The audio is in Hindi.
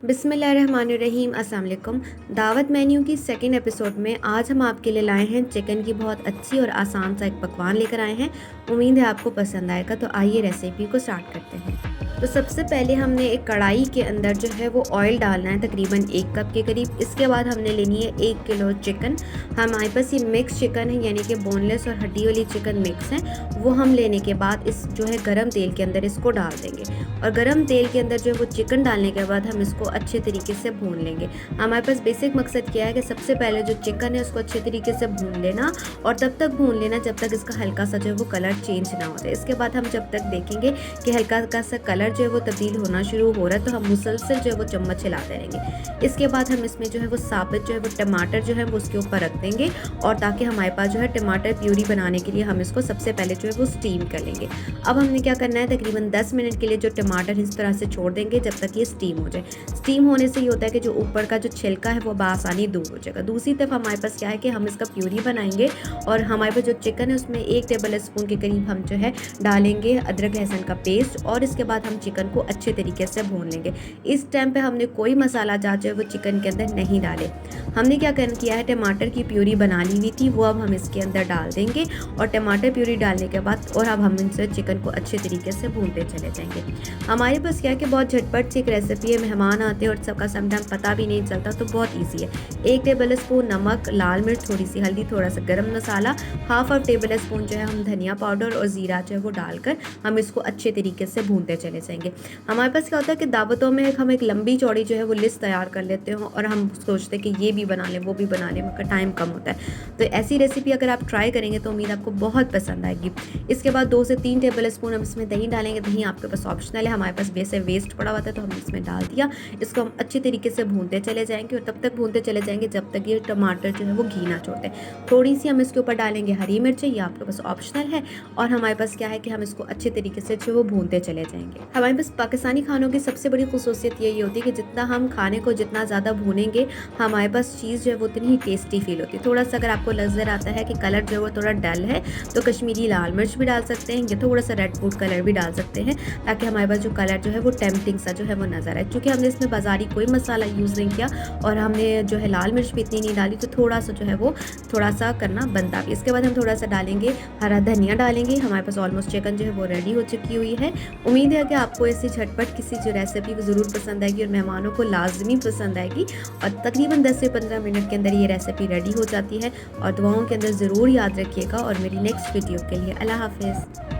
बिस्मिल्लाहिर्रहमानिर्रहीम अस्सलाम वालेकुम। दावत मेन्यू की सेकंड एपिसोड में आज हम आपके लिए लाए हैं चिकन की बहुत अच्छी और आसान सा एक पकवान लेकर आए हैं। उम्मीद है आपको पसंद आएगा। तो आइए रेसिपी को स्टार्ट करते हैं। तो सबसे पहले हमने एक कढ़ाई के अंदर जो है वो ऑयल डालना है तकरीबन 1 कप के करीब। इसके बाद हमने लेनी है 1 किलो चिकन। हमारे पास ये मिक्स चिकन है, यानी कि बोनलेस और हड्डी वाली चिकन मिक्स है। वो हम लेने के बाद इस जो है गरम तेल के अंदर इसको डाल देंगे और गरम तेल के अंदर जो है वो चिकन डालने के बाद हम इसको अच्छे तरीके से भून लेंगे। हमारे पास बेसिक मकसद क्या है कि सबसे पहले जो चिकन है उसको अच्छे तरीके से भून लेना और तब तक भून लेना जब तक इसका हल्का सा जो है वो कलर चेंज ना हो जाए। इसके बाद हम जब तक देखेंगे कि हल्का हल्का सा कलर जो है वो तब्दील होना शुरू हो रहा है तो हम मुसलसल जो है वो चम्मच हिलाते रहेंगे। इसके बाद हम इसमें जो है वो साबित जो है वो टमाटर जो है वो उसके ऊपर रख देंगे और ताकि हमारे पास जो है टमाटर प्यूरी बनाने के लिए हम इसको सबसे पहले जो है वो स्टीम कर लेंगे। अब हमने क्या करना है, तकरीबन 10 मिनट के लिए जो टमाटर इस तरह से छोड़ देंगे जब तक ये स्टीम हो जाए। स्टीम होने से ये होता है कि जो ऊपर का जो छिलका है वो बआसानी दूर हो जाएगा। दूसरी तरफ हमारे पास क्या है कि हम इसका प्यूरी बनाएंगे और हमारे पास जो चिकन है उसमें 1 टेबल स्पून के करीब हम जो है डालेंगे अदरक लहसुन का पेस्ट और इसके बाद हम चिकन को अच्छे तरीके से भून लेंगे। इस टाइम पे हमने कोई मसाला जो है वो चिकन के अंदर नहीं डाले। हमने क्या किया है, टमाटर की प्यूरी बना ली हुई थी वो अब हम इसके अंदर डाल देंगे और टमाटर प्यूरी डालने के बाद और अब हम इनसे चिकन को अच्छे तरीके से भूनते चले जाएंगे। हमारे पास क्या है कि बहुत झटपट सी एक रेसिपी है, मेहमान आते हैं और सबका समटाइम पता भी नहीं चलता, तो बहुत ईजी है। 1 टेबल स्पून नमक, लाल मिर्च, थोड़ी सी हल्दी, थोड़ा सा गरम मसाला, हाफ टेबल स्पून जो है हम धनिया पाउडर और ज़ीरा जो है वो डालकर हम इसको अच्छे तरीके से भूनते चले जाएंगे। हमारे पास क्या होता है कि दावतों में हम एक लंबी चौड़ी जो है वो लिस्ट तैयार कर लेते हैं और हम सोचते हैं कि ये भी बना लें वो भी बना लें, मगर टाइम कम होता है। तो ऐसी रेसिपी अगर आप ट्राई करेंगे तो उम्मीद आपको बहुत पसंद आएगी। इसके बाद 2 से 3 टेबल स्पून हम इसमें दही डालेंगे। दही आपके पास ऑप्शनल है, हमारे पास वैसे वेस्ट पड़ा हुआ था तो हमने इसमें डाल दिया। इसको हम अच्छे तरीके से भूनते चले जाएंगे और तब तक भूनते चले जाएंगे जब तक ये टमाटर जो है वो घी ना छोड़ते। थोड़ी सी हम इसके ऊपर डालेंगे हरी मिर्चें, ये आपके पास ऑप्शनल है। और हमारे पास क्या है कि हम इसको अच्छे तरीके से जो वो भूनते चले जाएंगे। हमारे पास पाकिस्तानी खानों की सबसे बड़ी खुसूसियत यही होती है कि जितना हम खाने को जितना ज़्यादा भूनेंगे हमारे पास चीज़ जो है वो उतनी ही टेस्टी फील होती है। थोड़ा सा अगर आपको नज़र आता है कि कलर जो है वो थोड़ा डल है तो कश्मीरी लाल मिर्च भी डाल सकते हैं या थोड़ा सा रेड फूड कलर भी डाल सकते हैं ताकि हमारे पास जो कलर जो है वो टेम्पटिंग सा जो है वो नज़र आए। क्योंकि हमने इसमें बाज़ारी कोई मसाला यूज़ नहीं किया और हमने जो है लाल मिर्च भी इतनी नहीं डाली तो थोड़ा सा जो है वो थोड़ा सा करना बनता भी। इसके बाद हम थोड़ा सा डालेंगे हरा धनिया डालेंगे। हमारे पास ऑलमोस्ट चिकन जो है वो रेडी हो चुकी हुई है। उम्मीद है कि आपको ऐसी झटपट किसी जो रेसिपी वो ज़रूर पसंद आएगी और मेहमानों को लाजमी पसंद आएगी। और तकरीबन 10 से 15 मिनट के अंदर ये रेसिपी रेडी हो जाती है। और दुआओं के अंदर ज़रूर याद रखिएगा और मेरी नेक्स्ट वीडियो के लिए अल्लाह हाफ़िज़।